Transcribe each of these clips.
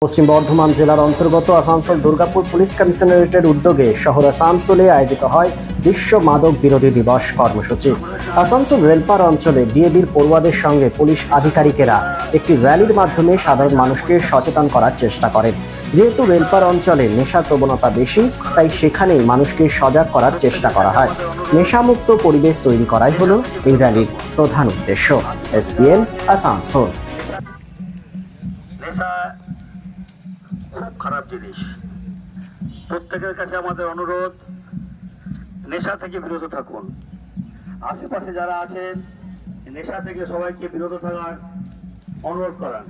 পশ্চিম বর্ধমান জেলার অন্তর্গত আসানসোল দুর্গাপুর পুলিশ কমিশনারেটের উদ্যোগে শহর আসানসোলে আয়োজিত হয় বিশ্ব মাদক বিরোধী দিবস কর্মসূচি। আসানসোল রেলপার অঞ্চলে ডিএবির পড়ুয়াদের সঙ্গে পুলিশ আধিকারিকেরা একটি র্যালির মাধ্যমে সাধারণ মানুষকে সচেতন করার চেষ্টা করেন। যেহেতু রেলপার অঞ্চলে নেশার প্রবণতা বেশি, তাই সেখানেই মানুষকে সজাগ করার চেষ্টা করা হয়। নেশামুক্ত পরিবেশ তৈরি করাই হলো এই র্যালির প্রধান উদ্দেশ্য। এসপিএন আসানসোল। খুব খারাপ জিনিস। প্রত্যেকের কাছে আমাদের অনুরোধ, নেশা থেকে বিরত থাকুন। আশেপাশে যারা আছেন নেশা থেকে সবাইকে বিরত থাকার অনুরোধ করান।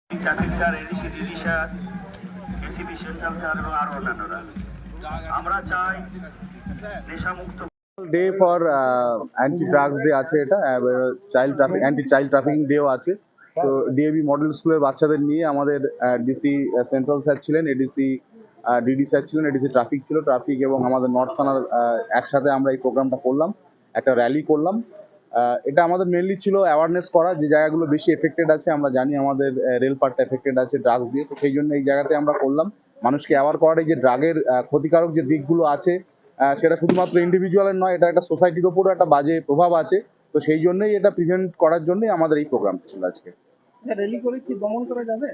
Traffic sir, ADC, DD sir, ACP, central sir এবং আরো অন্যান্যরা, আমরা চাই নেশামুক্ত day for anti drugs day আছে, এটা child traffic anti child trafficking ডেও আছে। তো ডিএবি মডেল স্কুলের বাচ্চাদের নিয়ে আমাদের ডিসি সেন্ট্রাল স্যার ছিলেন, এডিসি ডিডি স্যার ছিলেন, এডিসি ট্রাফিক ছিল, ট্রাফিক এবং আমাদের নর্থ থানার একসাথে আমরা এই প্রোগ্রামটা করলাম, একটা র্যালি করলাম। এটা আমাদের মেনলি ছিল অ্যাওয়ারনেস করা, যে জায়গাগুলো বেশি এফেক্টেড আছে। আমরা জানি আমাদের রেল পার্টটা এফেক্টেড আছে ড্রাগস দিয়ে, তো সেই জন্য এই জায়গাতে আমরা করলাম মানুষকে অ্যাওয়ার করার। এই যে ড্রাগের ক্ষতিকারক যে দিকগুলো আছে, সেটা শুধুমাত্র ইন্ডিভিজুয়ালের নয়, এটা একটা সোসাইটির ওপরও একটা বাজে প্রভাব আছে। তো সেই জন্যই এটা প্রিভেন্ট করার জন্যই আমাদের এই প্রোগ্রামটা ছিল আজকে। র্যালি করে কি দমন করা যাবে?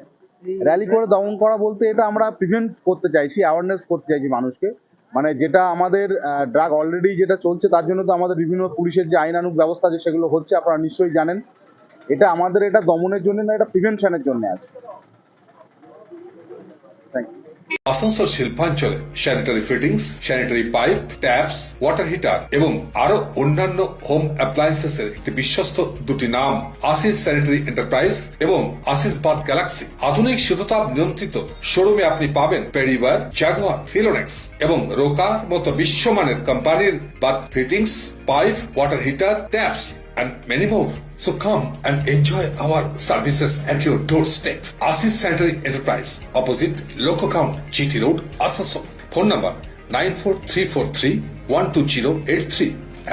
র্যালি করে দমন করা বলতে এটা আমরা প্রিভেন্ট করতে চাইছি, অ্যাওয়ারনেস করতে চাইছি মানুষকে। মানে যেটা আমাদের ড্রাগ অলরেডি যেটা চলছে, তার জন্য তো আমাদের বিভিন্ন পুলিশের যে আইনানুগ ব্যবস্থা আছে সেগুলো হচ্ছে, আপনারা নিশ্চয়ই জানেন। এটা আমাদের এটা দমনের জন্য না, এটা প্রিভেনশনের জন্য আছে। Thank you. আসানসোল শিল্পাঞ্চলে sanitary fittings, sanitary pipe, taps, water heater এবং আরো অন্যান্য হোম অ্যাপ্লায়েন্সেস এর একটি বিশ্বস্ত দুটি নাম আশিস স্যানিটারি এন্টারপ্রাইজ এবং আশিস বাথ গ্যালাক্সি। আধুনিক শীততাপ নিয়ন্ত্রিত শোরুমে আপনি পাবেন পেরিবার, জাগুয়ার, ফিলোনেক্স এবং রোকার মতো বিশ্বমানের কোম্পানির bath fittings, pipe, water heater, taps and many more. So come and enjoy our services at your doorstep. Asis Sanitary Enterprise, opposite Loco Count, GT Road, Asansol. Phone number 94343-12083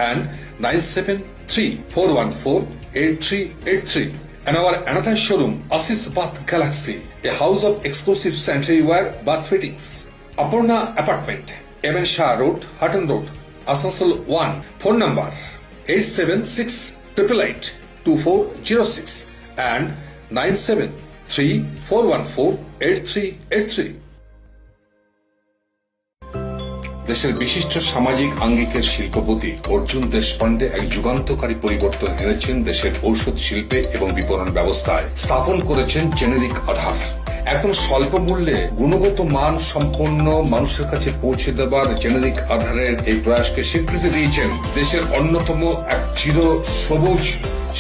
and 973-414-8383. And our another showroom, Asis Bath Galaxy, a house of exclusive sanitary ware bath fittings. Aparna Apartment, MN Shah Road, Hutton Road, Asansol 1. Phone number 876-888-2406 and 973-414-8383. দেশের বিশিষ্ট সামাজিক আঙ্গিকের শিল্পপতি অর্জুন দেশপান্ডে এক যুগান্তকারী পরিবর্তন এনেছেন দেশের ঔষধ শিল্পে এবং বিপণন ব্যবস্থায়। স্থাপন করেছেন জেনেরিক আধার। একদম স্বল্প মূল্যে গুণগত মান সম্পন্ন মানুষের কাছে পৌঁছে দেবার জেনেরিক আধারের এই প্রয়াসকে স্বীকৃতি দিয়েছেন দেশের অন্যতম এক চির সবুজ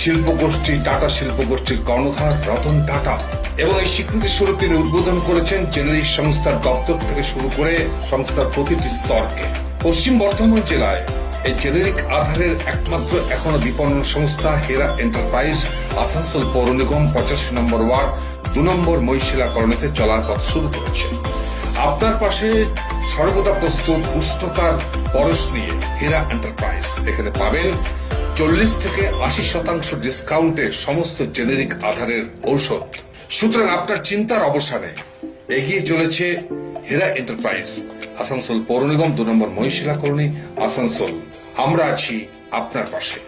শিল্পগোষ্ঠী, টাটা শিল্পগোষ্ঠীর কর্ণধার রতন টাটা। এবং এই স্বীকৃতি স্বরূপ তিনি উদ্বোধন করেছেন জেনেরিক সংস্থার দপ্তর থেকে শুরু করে সংস্থার প্রতিটি স্তরকে। পশ্চিম বর্ধমান জেলায় এই জেনেরিক আধারের একমাত্র এখনো বিপণন সংস্থা হেরা এন্টারপ্রাইজ আসানসোল পৌর নিগম 85 নম্বর ওয়ার্ড 2 নম্বর মহিশিলা কলোনিতে চলার পথ শুরু করেছে। আপনার পাশে সর্বদা প্রস্তুত উষ্ণতার পরশ নিয়ে হেরা এন্টারপ্রাইজ। এখানে পাবেন 40 থেকে 80% ডিসকাউন্টে সমস্ত জেনেরিক আধারের ঔষধ। সুতরাং আপনার চিন্তার অবসানে এগিয়ে চলেছে হেরা এন্টারপ্রাইজ, আসানসোল পৌর নিগম 2 নম্বর মহিশিলা কলোনি, আসানসোল। আমরা আছি আপনার পাশে।